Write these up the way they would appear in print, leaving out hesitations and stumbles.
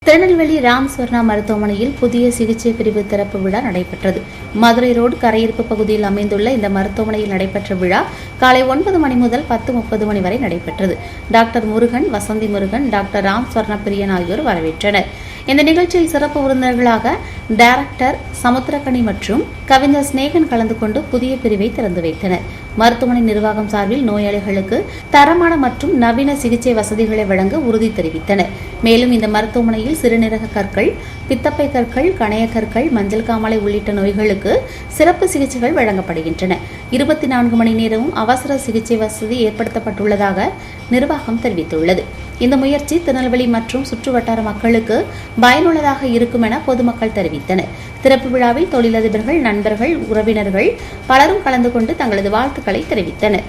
திருநெல்வேலி ராம் ஸ்வர்ணா மருத்துவமனையில் புதிய சிகிச்சை பிரிவு திறப்பு விழா நடைபெற்றது. மதுரை ரோடு கரையிருப்பு பகுதியில் அமைந்துள்ள இந்த மருத்துவமனையில் நடைபெற்ற விழா காலை 9 மணி முதல் 10:30 மணி வரை நடைபெற்றது. டாக்டர் முருகன், வசந்தி முருகன், டாக்டர் ராம் ஸ்வர்ணா பிரியன் ஆகியோர் வரவேற்றனர். இந்த நிகழ்ச்சியில் சிறப்பு விருந்தினர்களாக டைரக்டர் சமுத்திரக்கனி மற்றும் கவிஞர் ஸ்நேகன் கலந்து கொண்டு புதிய பிரிவை திறந்து வைத்தனர். மருத்துவமனை நிர்வாகம் சார்பில் நோயாளிகளுக்கு தரமான மற்றும் நவீன சிகிச்சை வசதிகளை வழங்க உறுதி தெரிவித்தனர். மேலும் இந்த மருத்துவமனையில் சிறுநீரக கற்கள், பித்தப்பை கற்கள், கணைய கற்கள், மஞ்சள் காமாலை உள்ளிட்ட நோய்களுக்கு சிறப்பு சிகிச்சைகள் வழங்கப்படுகின்றன. 24 மணி நேரமும் அவசர சிகிச்சை வசதி ஏற்படுத்தப்பட்டுள்ளதாக நிர்வாகம் தெரிவித்துள்ளது. இந்த முயற்சி திருநெல்வேலி மற்றும் சுற்றுவட்டார மக்களுக்கு பயனுள்ளதாக இருக்கும் என பொதுமக்கள் தெரிவித்தனர். திறப்பு விழாவில் தொழிலதிபர்கள், நண்பர்கள், உறவினர்கள் பலரும் கலந்து கொண்டு தங்களது வாழ்த்துக்களை தெரிவித்தனர்.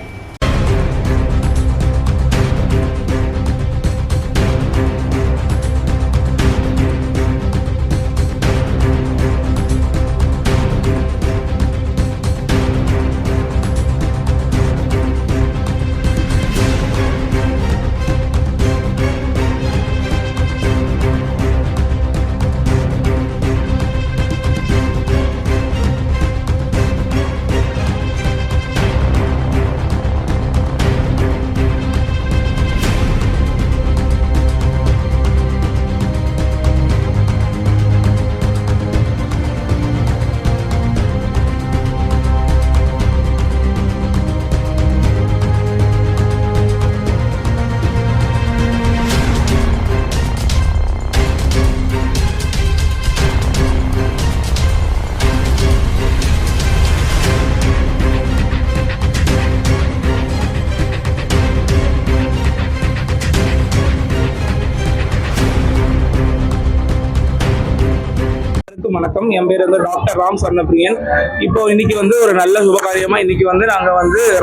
வணக்கம், என் பேர் டாக்டர் ராம் ஸ்வர்ணா பிரியன். இப்போ இன்னைக்கு ஒரு நல்ல சுபகாரியமா இன்னைக்கு நாங்க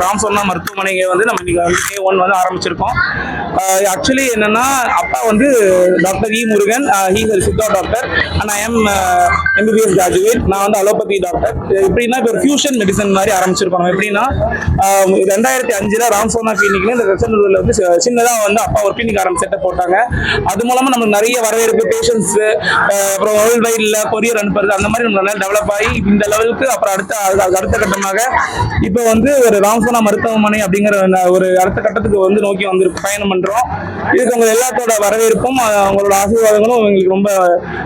ராம் ஸ்வர்ணா மருத்துவமனையை நம்ம இன்னைக்கு Day 1 ஆரம்பிச்சிருக்கோம். ஆக்சுவலி என்னன்னா, அப்பா doctor E Murugan, he is Siddha doctor and I am MBBS graduate. நான் அலோபதி டாக்டர். எப்படின்னா இப்போ ஒரு ஃபியூஷன் மெடிசன் மாதிரி ஆரம்பிச்சிருக்கோம். எப்படின்னா 2005 ராம் ஸ்வர்ணா கிளினிக்ல இந்த ரெசனூர்ல சின்னதா அப்பா ஒரு கிளினிக் செட்டப் போட்டாங்க. அது மூலமா நமக்கு நிறைய வரவேற்பு, பேஷன்ஸ், அப்புறம் வேர்ல்ட் வைட்ல கொரியர் அனுப்புறது, அந்த மாதிரி நம்ம நல்லா டெவலப் ஆகி இந்த லெவலுக்கு அப்புறம் அடுத்த கட்டமாக இப்போ ஒரு ராம் ஸ்வர்ணா மருத்துவமனை அப்படிங்கிற ஒரு அடுத்த கட்டத்துக்கு நோக்கி பயணம் பண்றோம். இதுக்கு உங்க எல்லாத்தோட வரவேற்பும் அவங்களோட ஆசீர்வாதங்களும் எங்களுக்கு ரொம்ப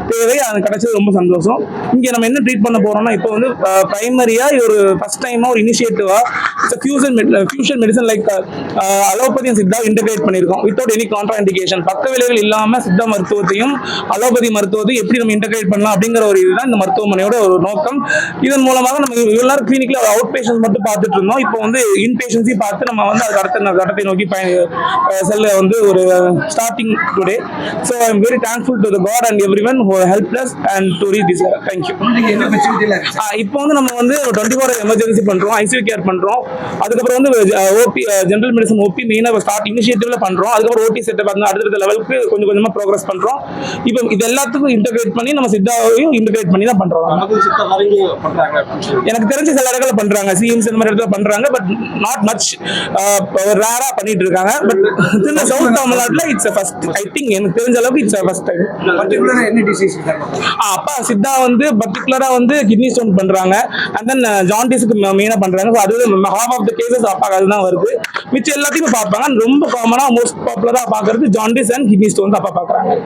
தேவை. அது கிடைச்சது ரொம்ப சந்தோஷம். இங்க நம்ம என்ன ட்ரீட் பண்ண போறோம்னா, இப்போ பிரைமரியா ஒரு ஃபர்ஸ்ட் டைமா ஒரு இனிஷியேட்டிவா fusion medicine like allopathy and Siddha integrate பண்ணிருக்கோம். வித்தவுட் எனி கான்ட்ரா இண்டிகேஷன், பக்க விளைவுகள் இல்லாம சித்தா மருத்துவத்தையும் அலோபதி மருத்துவத்தையும் எப்படி நம்ம இன்டகிரேட் பண்ணலாம் அப்படிங்கிற ஒரு இதுதான் இந்த மருத்துவமனையோட ஒரு நோக்கம். இதன் மூலமாக நம்ம எல்லாரும் கிளினிக்ல அவுட் பேஷன்ஸ் மட்டும் பார்த்துட்டு இருந்தோம். இப்போ இன் பேஷன்ஸையும் பார்த்து நம்ம அதுக்கு அடுத்த கட்டத்தை நோக்கி செல்ல ஒரு starting today. So I am very thankful to the God and everyone who helped us and to reach this level. Thank you. இப்போ நம்ம 24 எமர்ஜென்சி பண்றோம், ICU கேர் பண்றோம். அதுக்கப்புறம் OP ஜெனரல் மெடிசன் OP மெயினா ஸ்டார்ட் இனிஷியேட்டிவ்ல பண்றோம். அதுக்கப்புறம் OT செட்டப் அடுத்த லெவலுக்கு கொஞ்சம் கொஞ்சமா ப்ரோக்ரஸ் பண்றோம். இப்போ இது எல்லாத்துக்கும் இன்டகிரேட் பண்ணி நம்ம சித்தாவையும் இன்டகிரேட் பண்ணி தான் பண்றோம். எனக்கு தெரிஞ்ச சில இடத்துல பண்றாங்க, சிஎம்ஸ் இந்த மாதிரி இடத்துல பண்றாங்க, பட் நாட் மச், ரேரா பண்ணிட்டு இருக்காங்க. பட் சவுத் தமிழ்நாட்டுல இட்ஸ் ஃபர்ஸ்ட், ஐ திங்க் எனக்கு தெரிஞ்ச அளவுக்கு இட்ஸ் ஃபர்ஸ்ட் டைம். பர்టిక్యులரா என்ன டிசீஸ்? அப்பா சித்தா பர்టిక్యులரா கிட்னி ஸ்டோன் பண்றாங்க, அண்ட் தென் ஜாண்டிஸ்க்கு மெயினா பண்றாங்க. ஸோ அது ஹாஃப் ஆஃப் த கேசஸ் அப்பா அதுதான் வருது. மிச்சம் எல்லாத்தையும் பார்ப்பாங்க. ரொம்ப காமனா மோஸ்ட் பாப்புலரா பாக்குறது ஜாண்டிஸ் அண்ட் கிட்னி ஸ்டோன்ஸ் அப்பா பாக்குறாங்க.